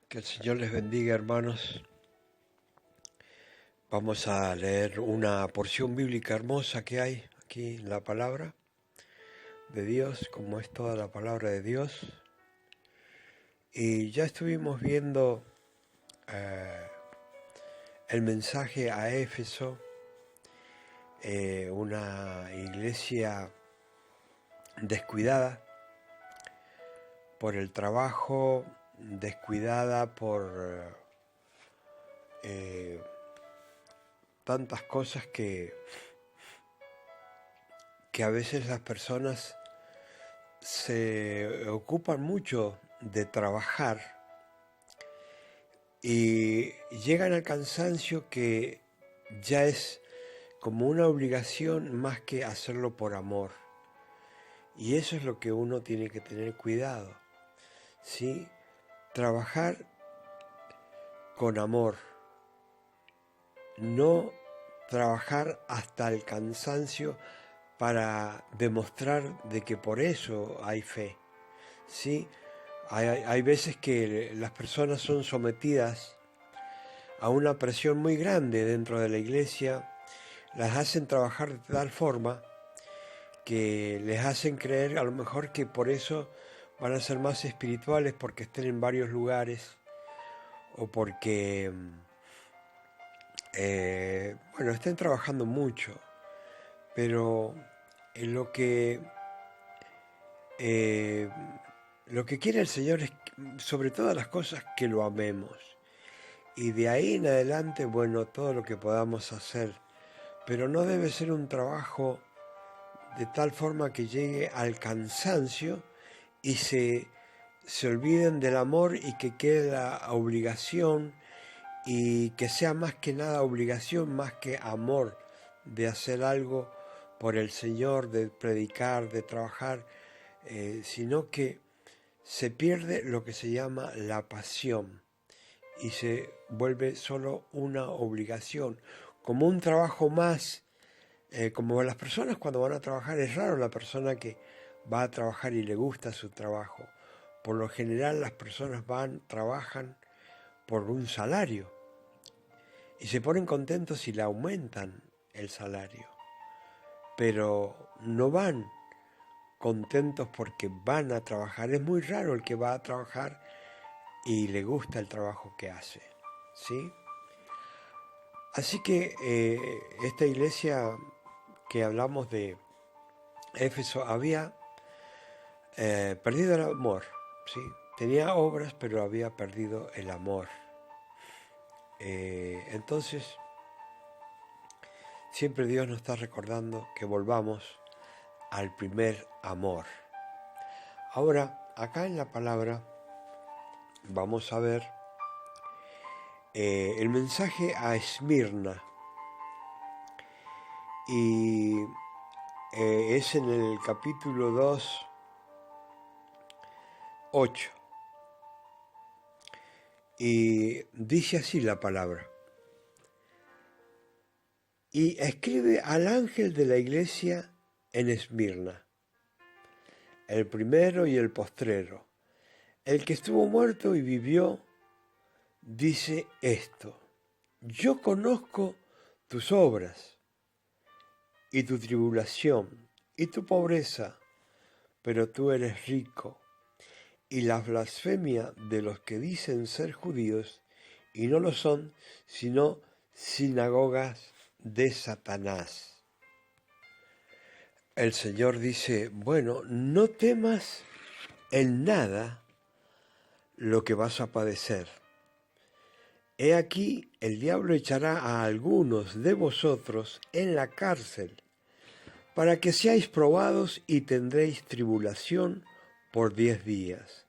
Que el Señor les bendiga, hermanos. Vamos a leer una porción bíblica hermosa que hay aquí en la palabra de Dios, como es toda la palabra de Dios. Y ya estuvimos viendo el mensaje a Éfeso, una iglesia descuidada por el trabajo, descuidada por tantas cosas que a veces las personas se ocupan mucho de trabajar y llegan al cansancio que ya es como una obligación más que hacerlo por amor. Y eso es lo que uno tiene que tener cuidado, ¿sí? Trabajar con amor, no trabajar hasta el cansancio para demostrar de que por eso hay fe, ¿sí? Hay veces que las personas son sometidas a una presión muy grande dentro de la iglesia, las hacen trabajar de tal forma que les hacen creer a lo mejor que por eso van a ser más espirituales porque estén en varios lugares o porque, bueno, estén trabajando mucho, pero en eh, lo que quiere el Señor es, sobre todas las cosas, que lo amemos. Y de ahí en adelante, bueno, todo lo que podamos hacer. Pero no debe ser un trabajo de tal forma que llegue al cansancio y se olviden del amor y que quede la obligación y que sea más que nada obligación, más que amor de hacer algo por el Señor, de predicar, de trabajar, sino que se pierde lo que se llama la pasión y se vuelve solo una obligación, como un trabajo más, como las personas cuando van a trabajar. Es raro la persona que va a trabajar y le gusta su trabajo. Por lo general las personas trabajan por un salario y se ponen contentos si le aumentan el salario, pero no van contentos porque van a trabajar. Es muy raro el que va a trabajar y le gusta el trabajo que hace, ¿sí? Así que esta iglesia que hablamos de Éfeso había perdido el amor, ¿sí? Tenía obras, pero había perdido el amor. Entonces, siempre Dios nos está recordando que volvamos al primer amor. Ahora, acá en la palabra, vamos a ver el mensaje a Esmirna. Y es en el capítulo 2, 8. Y dice así la palabra. Y escribe al ángel de la iglesia en Esmirna, el primero y el postrero, el que estuvo muerto y vivió, dice esto: yo conozco tus obras y tu tribulación y tu pobreza, pero tú eres rico, y la blasfemia de los que dicen ser judíos y no lo son, sino sinagogas de Satanás. El Señor dice, bueno, no temas en nada lo que vas a padecer. He aquí, el diablo echará a algunos de vosotros en la cárcel, para que seáis probados y tendréis tribulación por 10 días.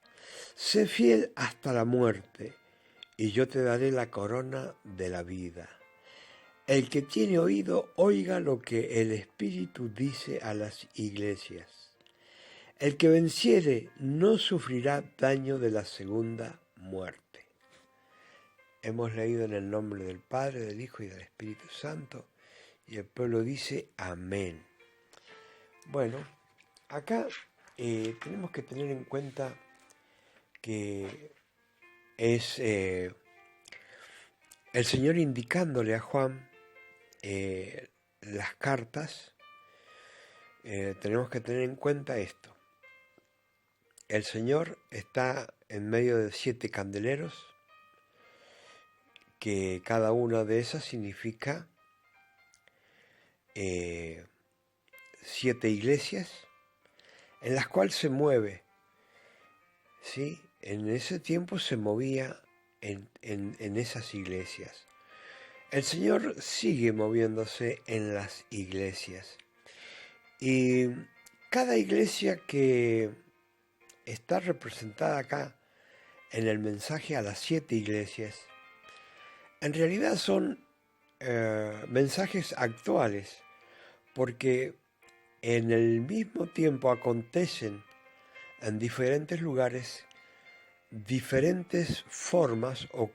Sé fiel hasta la muerte, y yo te daré la corona de la vida. El que tiene oído, oiga lo que el Espíritu dice a las iglesias. El que venciere no sufrirá daño de la segunda muerte. Hemos leído en el nombre del Padre, del Hijo y del Espíritu Santo, y el pueblo dice amén. Bueno, acá tenemos que tener en cuenta que es el Señor indicándole a Juan las cartas. Tenemos que tener en cuenta esto. El Señor está en medio de 7 candeleros, que cada una de esas significa 7 iglesias en las cuales se mueve, ¿sí? En ese tiempo se movía en esas iglesias. El Señor sigue moviéndose en las iglesias. Y cada iglesia que está representada acá en el mensaje a las 7 iglesias, en realidad son mensajes actuales, porque en el mismo tiempo acontecen en diferentes lugares diferentes formas o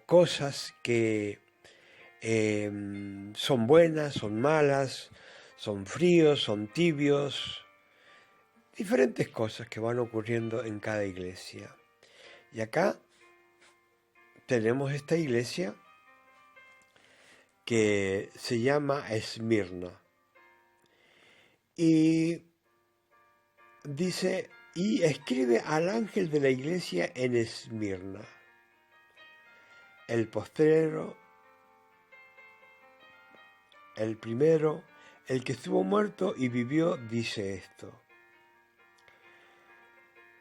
cosas que son buenas, son malas, son fríos, son tibios, diferentes cosas que van ocurriendo en cada iglesia. Y acá tenemos esta iglesia que se llama Esmirna. Y dice, y escribe al ángel de la iglesia en Esmirna. El postrero, el primero, el que estuvo muerto y vivió, dice esto.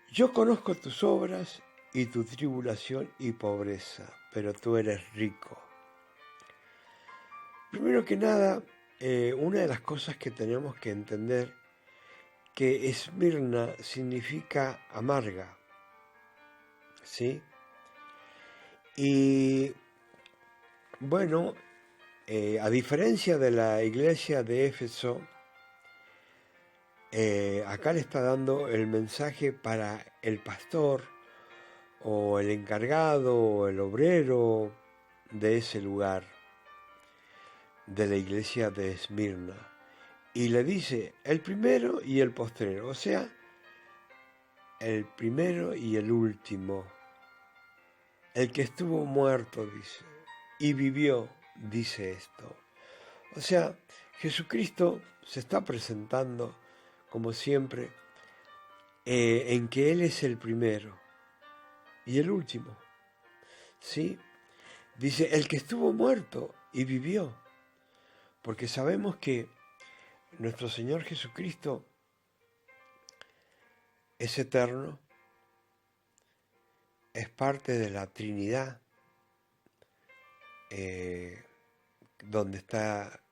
Yo conozco tus obras y tu tribulación y pobreza, pero tú eres rico. Primero que nada, una de las cosas que tenemos que entender, que Esmirna significa amarga, ¿sí? Y bueno, a diferencia de la iglesia de Éfeso, acá le está dando el mensaje para el pastor o el encargado o el obrero de ese lugar, de la iglesia de Esmirna. Y le dice el primero y el postrero, o sea, el primero y el último, el que estuvo muerto, dice, y vivió, dice esto. O sea, Jesucristo se está presentando, como siempre, en que Él es el primero y el último, ¿sí? Dice, el que estuvo muerto y vivió, porque sabemos que nuestro Señor Jesucristo es eterno, es parte de la Trinidad, donde está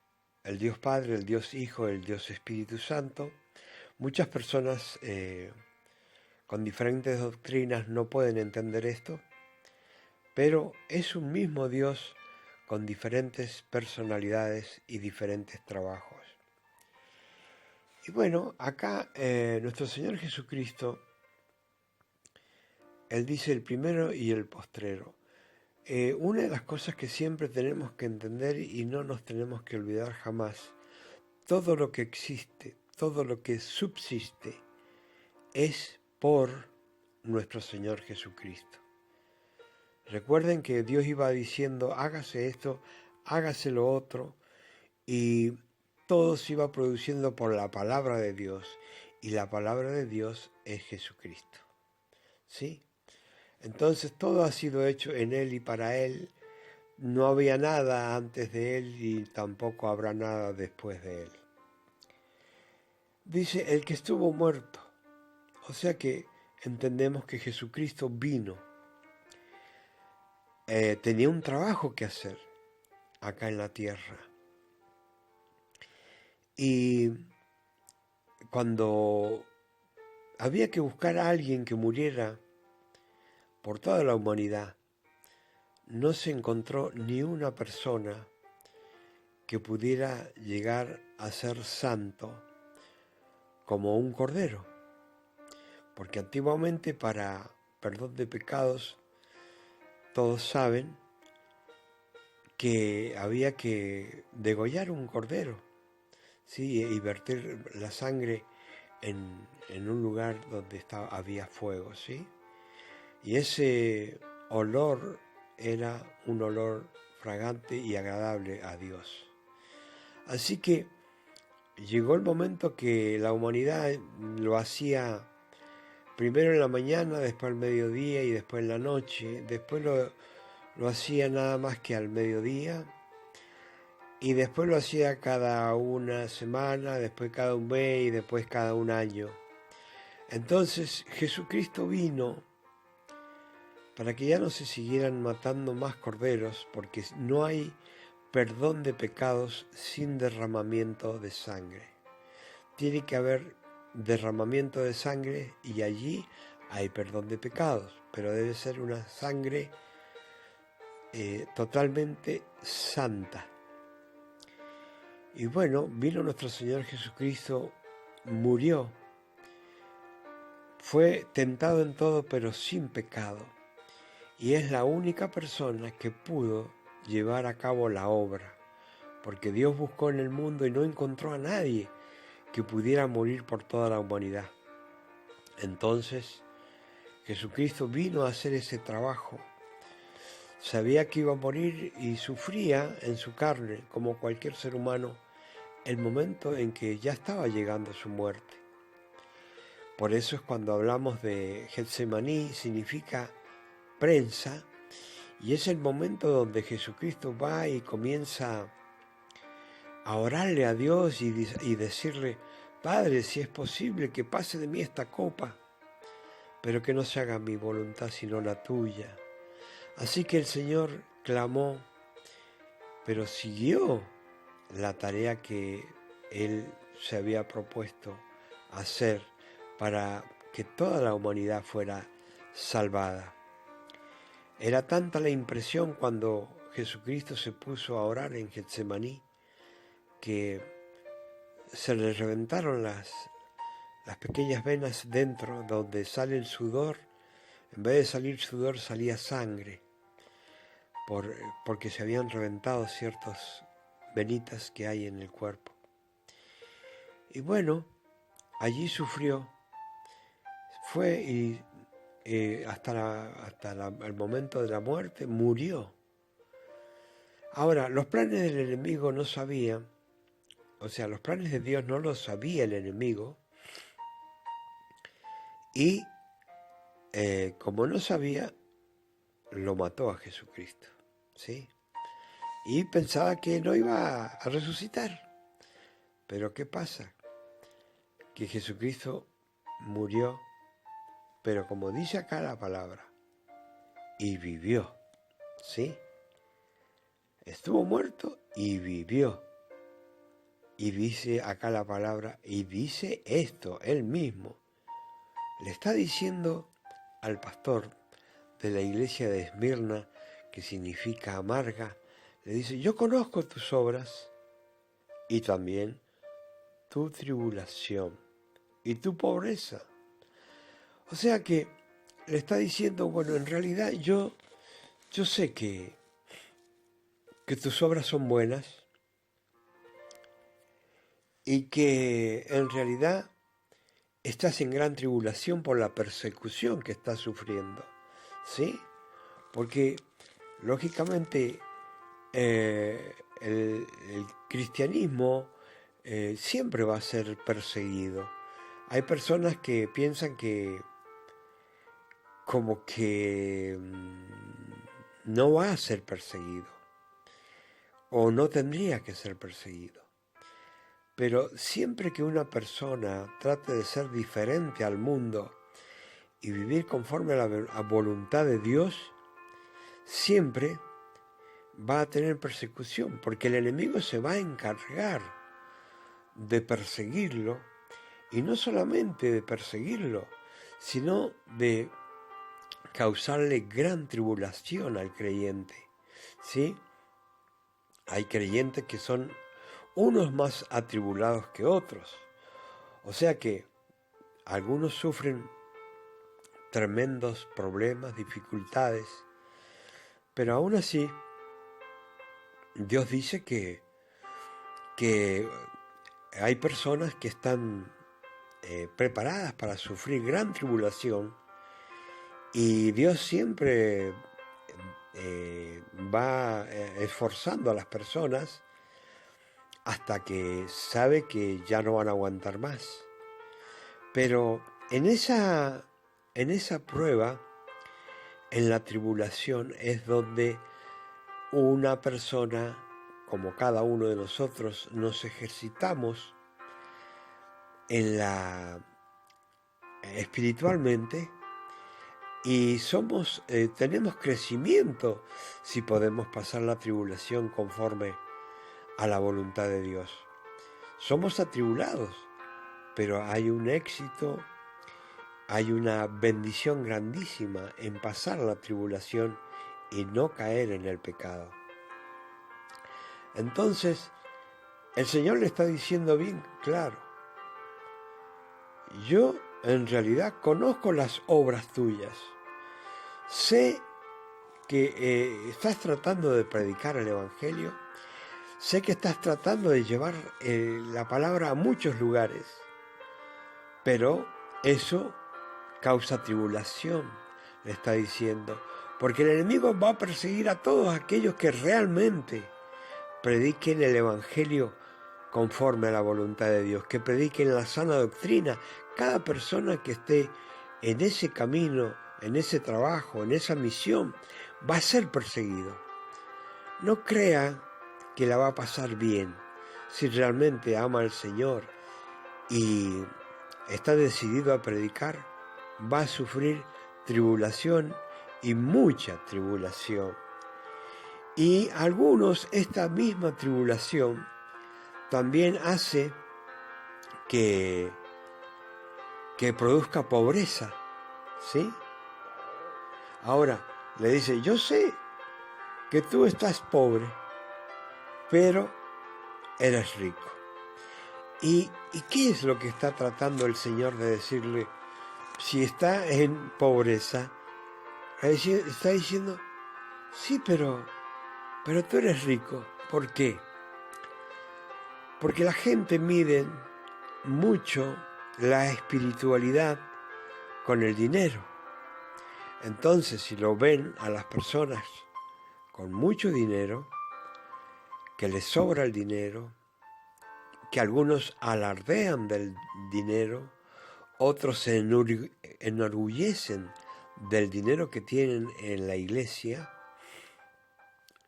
el Dios Padre, el Dios Hijo, el Dios Espíritu Santo. Muchas personas con diferentes doctrinas no pueden entender esto, pero es un mismo Dios con diferentes personalidades y diferentes trabajos. Y bueno, acá nuestro Señor Jesucristo, Él dice el primero y el postrero. Una de las cosas que siempre tenemos que entender y no nos tenemos que olvidar jamás, todo lo que existe, todo lo que subsiste, es por nuestro Señor Jesucristo. Recuerden que Dios iba diciendo, hágase esto, hágase lo otro, y todo se iba produciendo por la palabra de Dios, y la palabra de Dios es Jesucristo. ¿Sí? Entonces todo ha sido hecho en Él y para Él. No había nada antes de Él y tampoco habrá nada después de Él. Dice, el que estuvo muerto. O sea que entendemos que Jesucristo vino. Tenía un trabajo que hacer acá en la tierra. Y cuando había que buscar a alguien que muriera por toda la humanidad, no se encontró ni una persona que pudiera llegar a ser santo como un cordero. Porque antiguamente para perdón de pecados, todos saben que había que degollar un cordero, ¿sí? Y verter la sangre en un lugar donde había fuego, ¿sí? Y ese olor era un olor fragante y agradable a Dios. Así que llegó el momento que la humanidad lo hacía primero en la mañana, después al mediodía y después en la noche. Después lo hacía nada más que al mediodía. Y después lo hacía cada una semana, después cada un mes y después cada un año. Entonces Jesucristo vino para que ya no se siguieran matando más corderos, porque no hay perdón de pecados sin derramamiento de sangre. Tiene que haber derramamiento de sangre y allí hay perdón de pecados, pero debe ser una sangre totalmente santa. Y bueno, vino nuestro Señor Jesucristo, murió, fue tentado en todo pero sin pecado, y es la única persona que pudo llevar a cabo la obra, porque Dios buscó en el mundo y no encontró a nadie que pudiera morir por toda la humanidad. Entonces, Jesucristo vino a hacer ese trabajo. Sabía que iba a morir y sufría en su carne, como cualquier ser humano, el momento en que ya estaba llegando su muerte. Por eso es cuando hablamos de Getsemaní, significa prensa, y es el momento donde Jesucristo va y comienza a orarle a Dios y decirle: Padre, si es posible que pase de mí esta copa, pero que no se haga mi voluntad sino la tuya. Así que el Señor clamó, pero siguió la tarea que Él se había propuesto hacer para que toda la humanidad fuera salvada. Era tanta la impresión cuando Jesucristo se puso a orar en Getsemaní que se le reventaron las pequeñas venas dentro donde sale el sudor. En vez de salir sudor salía sangre, porque se habían reventado ciertas venitas que hay en el cuerpo. Y bueno, allí sufrió, fue y hasta el momento de la muerte murió. Ahora, los planes del enemigo no sabían, o sea, los planes de Dios no los sabía el enemigo, y como no sabía, lo mató a Jesucristo, ¿sí? Y pensaba que no iba a resucitar. Pero ¿qué pasa? Que Jesucristo murió, pero como dice acá la palabra, y vivió, ¿sí? Estuvo muerto y vivió. Y dice acá la palabra, y dice esto, él mismo. Le está diciendo al pastor de la iglesia de Esmirna, que significa amarga, le dice: yo conozco tus obras y también tu tribulación y tu pobreza. O sea que le está diciendo, bueno, en realidad yo sé que tus obras son buenas y que en realidad estás en gran tribulación por la persecución que estás sufriendo, ¿sí? Porque lógicamente el cristianismo siempre va a ser perseguido. Hay personas que piensan que como que no va a ser perseguido o no tendría que ser perseguido. Pero siempre que una persona trate de ser diferente al mundo y vivir conforme a la voluntad de Dios, siempre va a tener persecución, porque el enemigo se va a encargar de perseguirlo, y no solamente de perseguirlo, sino de causarle gran tribulación al creyente, ¿sí? Hay creyentes que son unos más atribulados que otros, o sea que algunos sufren tremendos problemas, dificultades, pero aún así Dios dice que hay personas que están preparadas para sufrir gran tribulación Y Dios siempre va esforzando a las personas hasta que sabe que ya no van a aguantar más. Pero en esa prueba, en la tribulación, es donde una persona, como cada uno de nosotros, nos ejercitamos espiritualmente y tenemos crecimiento si podemos pasar la tribulación conforme a la voluntad de Dios. Somos atribulados, pero hay un éxito, hay una bendición grandísima en pasar la tribulación y no caer en el pecado. Entonces, el Señor le está diciendo bien claro: yo en realidad conozco las obras tuyas, sé que estás tratando de predicar el Evangelio, sé que estás tratando de llevar la palabra a muchos lugares, pero eso causa tribulación, le está diciendo, porque el enemigo va a perseguir a todos aquellos que realmente prediquen el Evangelio conforme a la voluntad de Dios, que prediquen la sana doctrina. Cada persona que esté en ese camino, en ese trabajo, en esa misión, va a ser perseguido. No crea que la va a pasar bien. Si realmente ama al Señor y está decidido a predicar, va a sufrir tribulación y mucha tribulación. Y algunos, esta misma tribulación también hace que produzca pobreza, ¿sí? Ahora, le dice: yo sé que tú estás pobre, pero eres rico. ¿Y qué es lo que está tratando el Señor de decirle? Si está en pobreza, está diciendo: sí, pero tú eres rico. ¿Por qué? Porque la gente mide mucho la espiritualidad con el dinero. Entonces, si lo ven a las personas con mucho dinero, que les sobra el dinero, que algunos alardean del dinero, otros se enorgullecen del dinero que tienen en la iglesia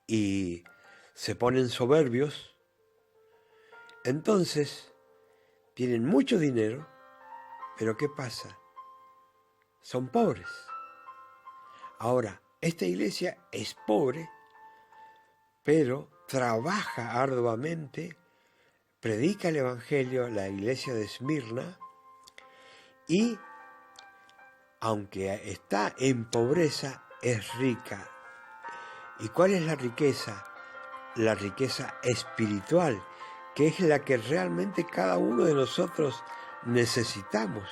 y se ponen soberbios, entonces tienen mucho dinero, pero ¿qué pasa? Son pobres. Ahora, esta iglesia es pobre, pero trabaja arduamente, predica el Evangelio, la iglesia de Esmirna, y aunque está en pobreza, es rica. ¿Y cuál es la riqueza? La riqueza espiritual, que es la que realmente cada uno de nosotros necesitamos,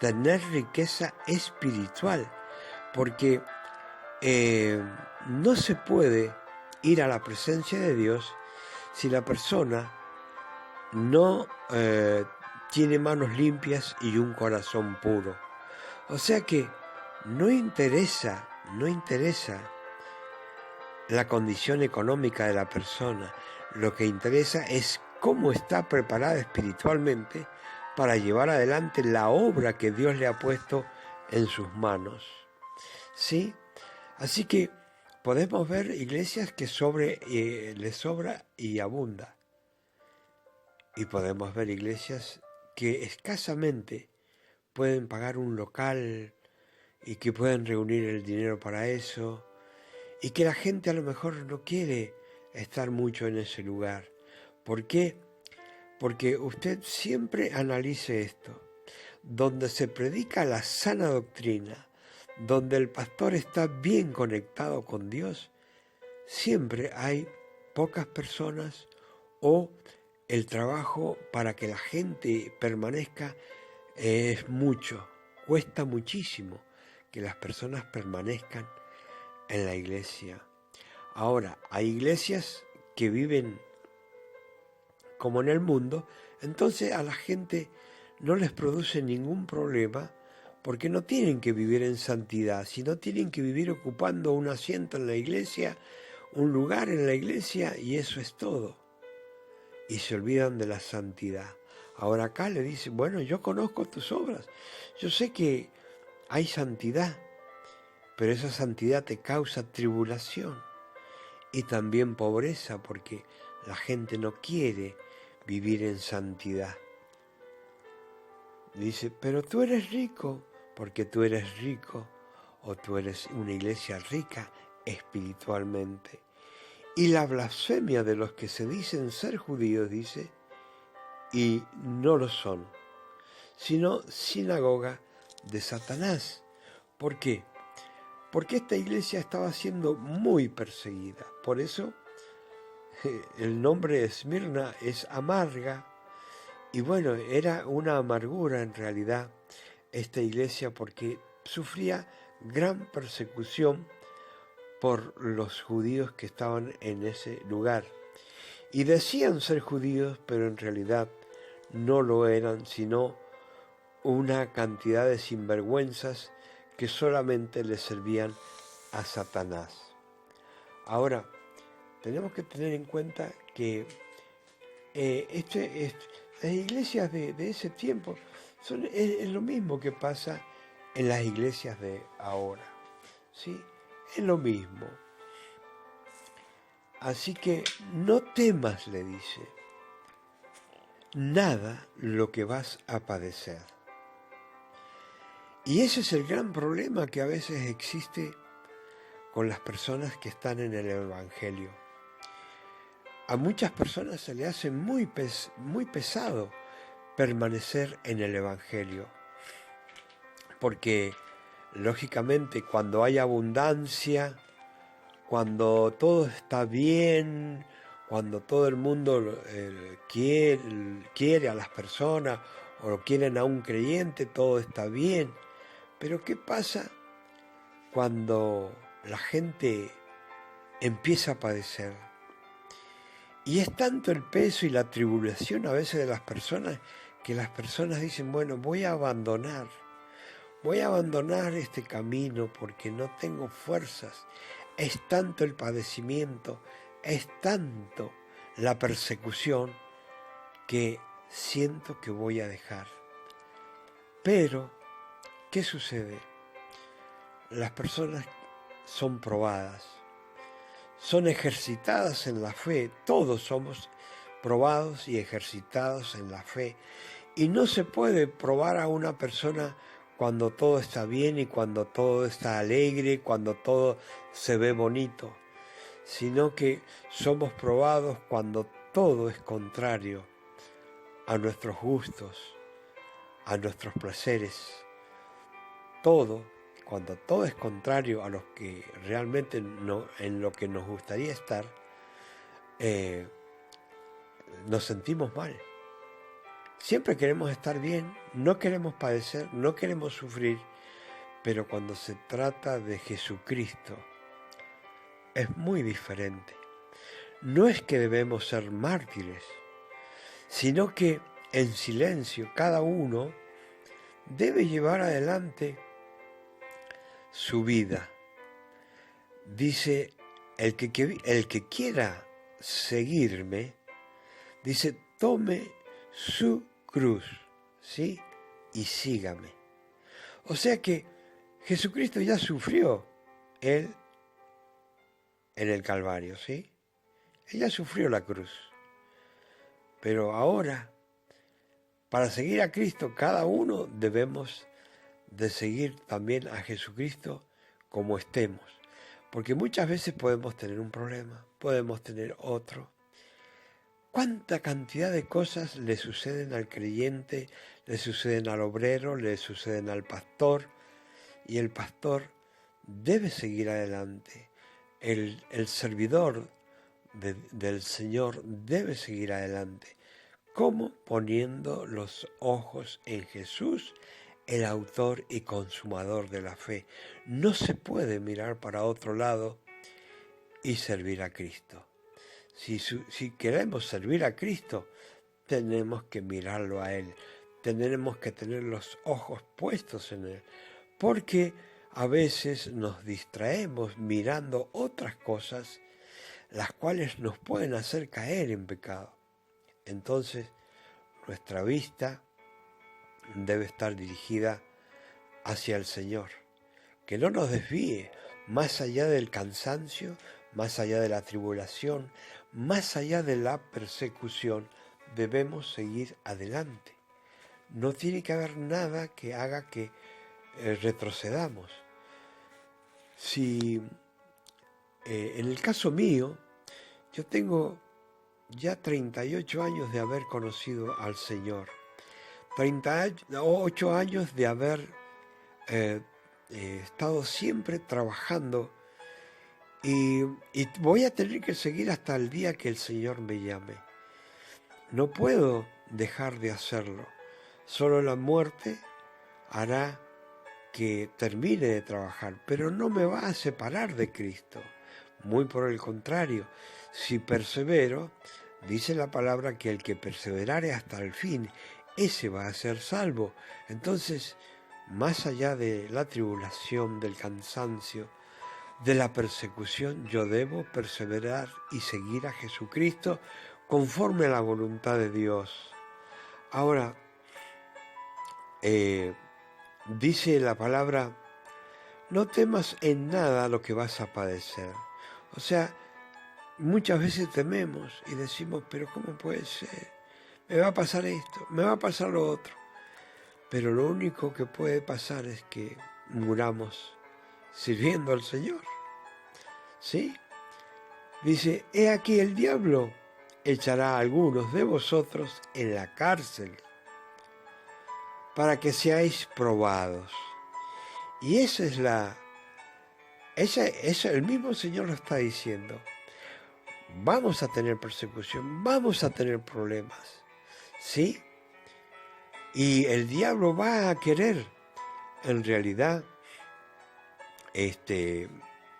tener riqueza espiritual, porque no se puede ir a la presencia de Dios si la persona no tiene manos limpias y un corazón puro. O sea que no interesa la condición económica de la persona. Lo que interesa es cómo está preparada espiritualmente para llevar adelante la obra que Dios le ha puesto en sus manos. ¿Sí? Así que podemos ver iglesias que les sobra y abunda. Y podemos ver iglesias que escasamente pueden pagar un local y que pueden reunir el dinero para eso, y que la gente a lo mejor no quiere estar mucho en ese lugar. ¿Por qué? Porque usted siempre analice esto. Donde se predica la sana doctrina, donde el pastor está bien conectado con Dios, siempre hay pocas personas, o el trabajo para que la gente permanezca es mucho. Cuesta muchísimo que las personas permanezcan en la iglesia. Ahora, hay iglesias que viven como en el mundo, entonces a la gente no les produce ningún problema, porque no tienen que vivir en santidad, sino tienen que vivir ocupando un asiento en la iglesia, un lugar en la iglesia, y eso es todo. Y se olvidan de la santidad. Ahora acá le dice, bueno, yo conozco tus obras, yo sé que hay santidad, pero esa santidad te causa tribulación y también pobreza, porque la gente no quiere vivir en santidad. Dice, pero tú eres rico, porque tú eres rico, o tú eres una iglesia rica espiritualmente. Y la blasfemia de los que se dicen ser judíos, dice, y no lo son, sino sinagoga de Satanás. ¿Por qué? Porque esta iglesia estaba siendo muy perseguida. Por eso el nombre de Esmirna es amarga. Y bueno, era una amargura en realidad esta iglesia, porque sufría gran persecución por los judíos que estaban en ese lugar. Y decían ser judíos, pero en realidad no lo eran, sino una cantidad de sinvergüenzas que solamente le servían a Satanás. Ahora, tenemos que tener en cuenta que las iglesias de ese tiempo es lo mismo que pasa en las iglesias de ahora, ¿sí? Es lo mismo. Así que no temas, le dice, nada lo que vas a padecer. Y ese es el gran problema que a veces existe con las personas que están en el Evangelio. A muchas personas se le hace muy pesado permanecer en el Evangelio, porque lógicamente cuando hay abundancia, cuando todo está bien, cuando todo el mundo quiere a las personas o quieren a un creyente, todo está bien. Pero ¿qué pasa cuando la gente empieza a padecer? Y es tanto el peso y la tribulación a veces de las personas, que las personas dicen, bueno, voy a abandonar este camino porque no tengo fuerzas. Es tanto el padecimiento, es tanto la persecución que siento que voy a dejar. Pero, ¿qué sucede? Las personas son probadas, son ejercitadas en la fe, todos somos probados y ejercitados en la fe. Y no se puede probar a una persona cuando todo está bien y cuando todo está alegre, cuando todo se ve bonito, sino que somos probados cuando todo es contrario a nuestros gustos, a nuestros placeres. Cuando todo es contrario a lo que realmente en lo que nos gustaría estar, nos sentimos mal. Siempre queremos estar bien, no queremos padecer, no queremos sufrir, pero cuando se trata de Jesucristo es muy diferente. No es que debemos ser mártires, sino que en silencio cada uno debe llevar adelante su vida. Dice, el que quiera seguirme, dice, tome su cruz, ¿sí? Y sígame. O sea que Jesucristo ya sufrió, Él en el Calvario, ¿sí? Él ya sufrió la cruz. Pero ahora, para seguir a Cristo, cada uno debemos de seguir también a Jesucristo como estemos. Porque muchas veces podemos tener un problema, podemos tener otro. ¿Cuánta cantidad de cosas le suceden al creyente, le suceden al obrero, le suceden al pastor? Y el pastor debe seguir adelante. El servidor del Señor debe seguir adelante. ¿Cómo? Poniendo los ojos en Jesús, el autor y consumador de la fe. No se puede mirar para otro lado y servir a Cristo. Si queremos servir a Cristo, tenemos que mirarlo a Él, tenemos que tener los ojos puestos en Él, porque a veces nos distraemos mirando otras cosas, las cuales nos pueden hacer caer en pecado. Entonces, nuestra vista debe estar dirigida hacia el Señor, que no nos desvíe más allá del cansancio, más allá de la tribulación, más allá de la persecución. Debemos seguir adelante. No tiene que haber nada que haga que retrocedamos. Si en el caso mío, yo tengo ya 38 años de haber conocido al Señor, 38 años de haber estado siempre trabajando y voy a tener que seguir hasta el día que el Señor me llame. No puedo dejar de hacerlo. Solo la muerte hará que termine de trabajar, pero no me va a separar de Cristo. Muy por el contrario, si persevero, dice la palabra que el que perseverare hasta el fin, ese va a ser salvo. Entonces, más allá de la tribulación, del cansancio, de la persecución, yo debo perseverar y seguir a Jesucristo conforme a la voluntad de Dios. Ahora, dice la palabra, no temas en nada lo que vas a padecer. O sea, muchas veces tememos y decimos, pero ¿cómo puede ser? Me va a pasar esto, me va a pasar lo otro. Pero lo único que puede pasar es que muramos sirviendo al Señor. ¿Sí? Dice, he aquí el diablo echará a algunos de vosotros en la cárcel para que seáis probados. Y esa es el mismo Señor lo está diciendo. Vamos a tener persecución, vamos a tener problemas, ¿sí? Y el diablo va a querer, en realidad,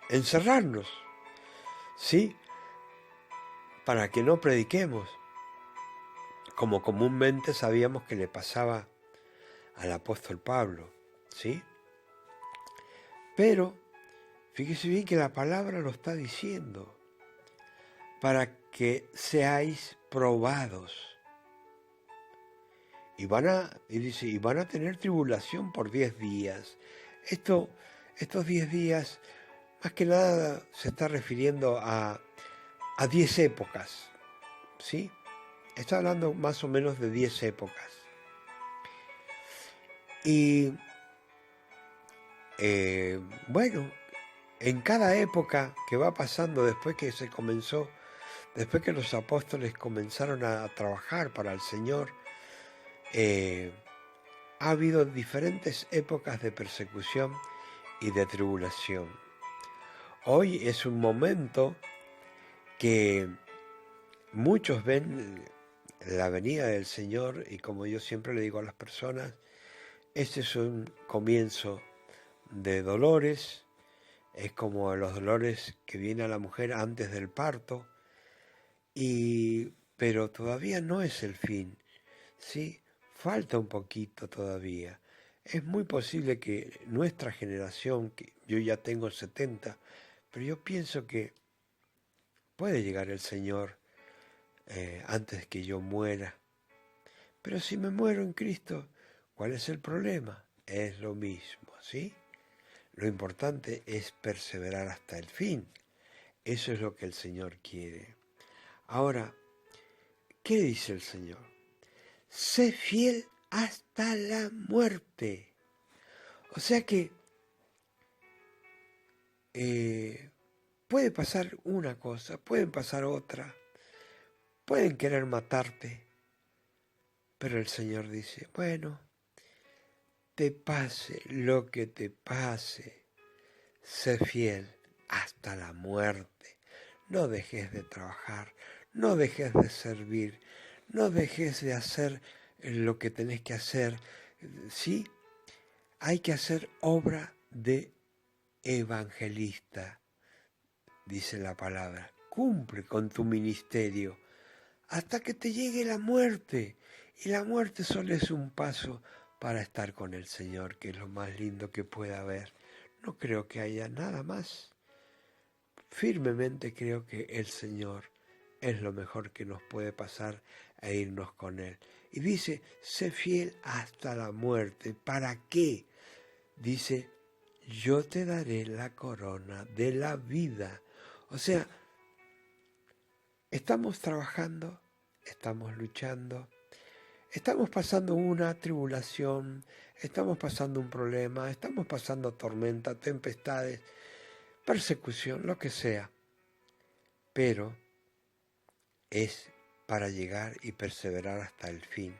encerrarnos, ¿sí? Para que no prediquemos, como comúnmente sabíamos que le pasaba al apóstol Pablo, ¿sí? Pero, fíjese bien que la palabra lo está diciendo, para que seáis probados. Y van a tener tribulación por 10 días. Estos 10 días, más que nada, se está refiriendo a 10 épocas, ¿sí? Está hablando más o menos de 10 épocas. Y, bueno, en cada época que va pasando después que los apóstoles comenzaron a trabajar para el Señor, ha habido diferentes épocas de persecución y de tribulación. Hoy es un momento que muchos ven la venida del Señor y, como yo siempre le digo a las personas, este es un comienzo de dolores, es como los dolores que viene a la mujer antes del parto, pero todavía no es el fin, ¿sí? Falta un poquito todavía. Es muy posible que nuestra generación, que yo ya tengo 70, pero yo pienso que puede llegar el Señor antes que yo muera. Pero si me muero en Cristo, ¿cuál es el problema? Es lo mismo, ¿sí? Lo importante es perseverar hasta el fin. Eso es lo que el Señor quiere. Ahora, ¿qué dice el Señor? Sé fiel hasta la muerte. O sea que puede pasar una cosa, pueden pasar otra, pueden querer matarte, pero el Señor dice, bueno, te pase lo que te pase, sé fiel hasta la muerte. No dejes de trabajar, no dejes de servir, no dejes de hacer lo que tenés que hacer. Sí, hay que hacer obra de evangelista, dice la palabra. Cumple con tu ministerio hasta que te llegue la muerte. Y la muerte solo es un paso para estar con el Señor, que es lo más lindo que pueda haber. No creo que haya nada más. Firmemente creo que el Señor es lo mejor que nos puede pasar e irnos con Él. Y dice, sé fiel hasta la muerte. ¿Para qué? Dice, yo te daré la corona de la vida. O sea, estamos trabajando, estamos luchando, estamos pasando una tribulación, estamos pasando un problema, estamos pasando tormenta, tempestades, persecución, lo que sea. Pero es para llegar y perseverar hasta el fin.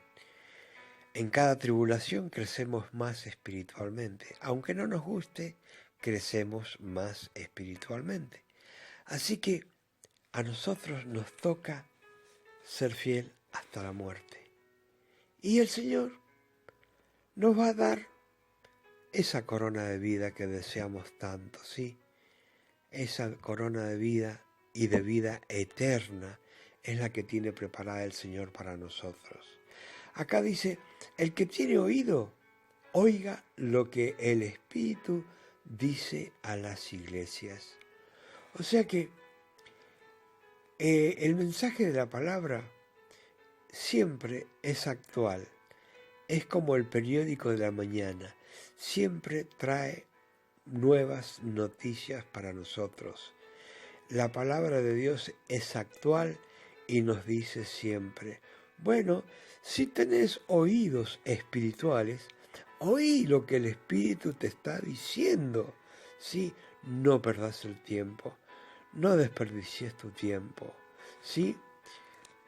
En cada tribulación crecemos más espiritualmente. Aunque no nos guste, crecemos más espiritualmente. Así que a nosotros nos toca ser fiel hasta la muerte. Y el Señor nos va a dar esa corona de vida que deseamos tanto, ¿sí? Esa corona de vida y de vida eterna es la que tiene preparada el Señor para nosotros. Acá dice, el que tiene oído, oiga lo que el Espíritu dice a las iglesias. O sea que el mensaje de la palabra siempre es actual, es como el periódico de la mañana, siempre trae nuevas noticias para nosotros. La palabra de Dios es actual y nos dice siempre, bueno, si tenés oídos espirituales, oí lo que el Espíritu te está diciendo. ¿Sí? No perdás el tiempo, no desperdicies tu tiempo, ¿sí?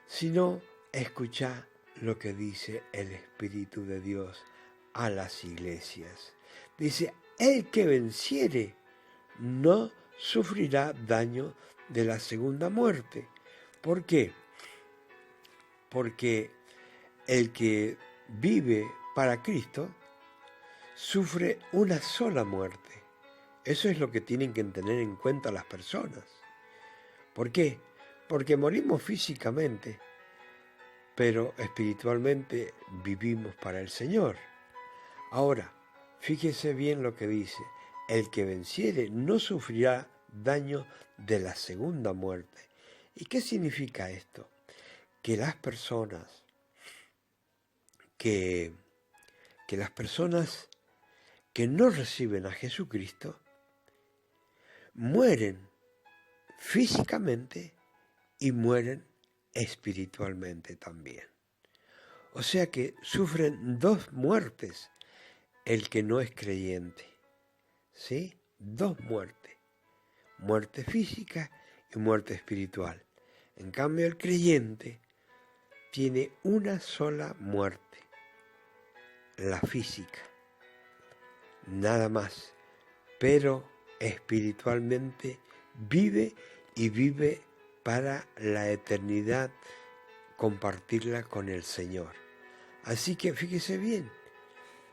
Sino escuchá lo que dice el Espíritu de Dios a las iglesias. Dice, el que venciere no sufrirá daño de la segunda muerte. ¿Por qué? Porque el que vive para Cristo sufre una sola muerte. Eso es lo que tienen que tener en cuenta las personas. ¿Por qué? Porque morimos físicamente, pero espiritualmente vivimos para el Señor. Ahora, fíjese bien lo que dice, el que venciere no sufrirá daño de la segunda muerte. ¿Y qué significa esto? Que las personas que no reciben a Jesucristo mueren físicamente y mueren espiritualmente también. O sea que sufren dos muertes el que no es creyente, ¿sí? Dos muertes, muerte física y muerte espiritual. En cambio el creyente tiene una sola muerte, la física, nada más, pero espiritualmente vive y vive para la eternidad, compartirla con el Señor. Así que fíjese bien,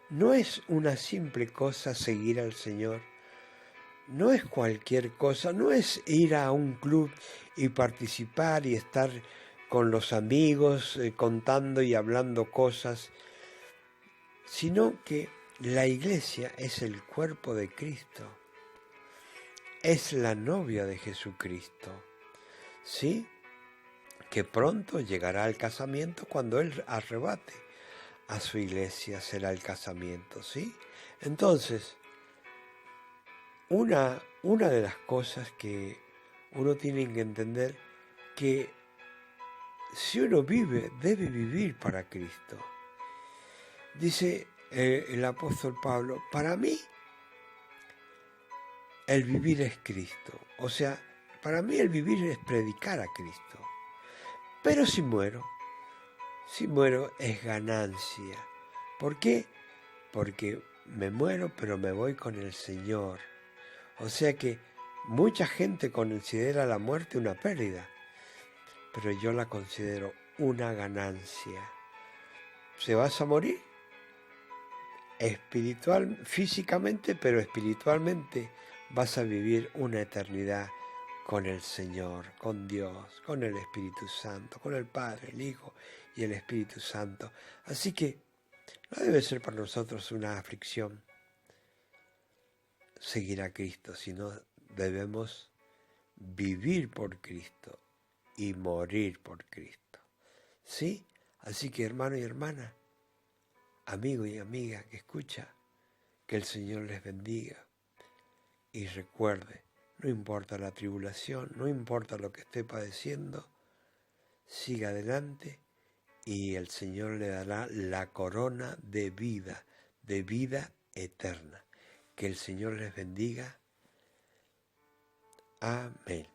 no es una simple cosa seguir al Señor, no es cualquier cosa, no es ir a un club y participar y estar con los amigos contando y hablando cosas, sino que la iglesia es el cuerpo de Cristo, es la novia de Jesucristo, ¿sí? Que pronto llegará al casamiento cuando Él arrebate a su iglesia, será el casamiento, ¿sí? Entonces, una de las cosas que uno tiene que entender, que si uno vive, debe vivir para Cristo. Dice el apóstol Pablo, para mí el vivir es Cristo. O sea, para mí el vivir es predicar a Cristo. Pero si muero es ganancia. ¿Por qué? Porque me muero, pero me voy con el Señor. O sea que mucha gente considera la muerte una pérdida, pero yo la considero una ganancia. ¿Se vas a morir? Físicamente, pero espiritualmente vas a vivir una eternidad con el Señor, con Dios, con el Espíritu Santo, con el Padre, el Hijo y el Espíritu Santo. Así que no debe ser para nosotros una aflicción seguir a Cristo, sino debemos vivir por Cristo y morir por Cristo. ¿Sí? Así que hermano y hermana, amigo y amiga que escucha, que el Señor les bendiga. Y recuerde, no importa la tribulación, no importa lo que esté padeciendo, siga adelante y el Señor le dará la corona de vida eterna. Que el Señor les bendiga. Amén.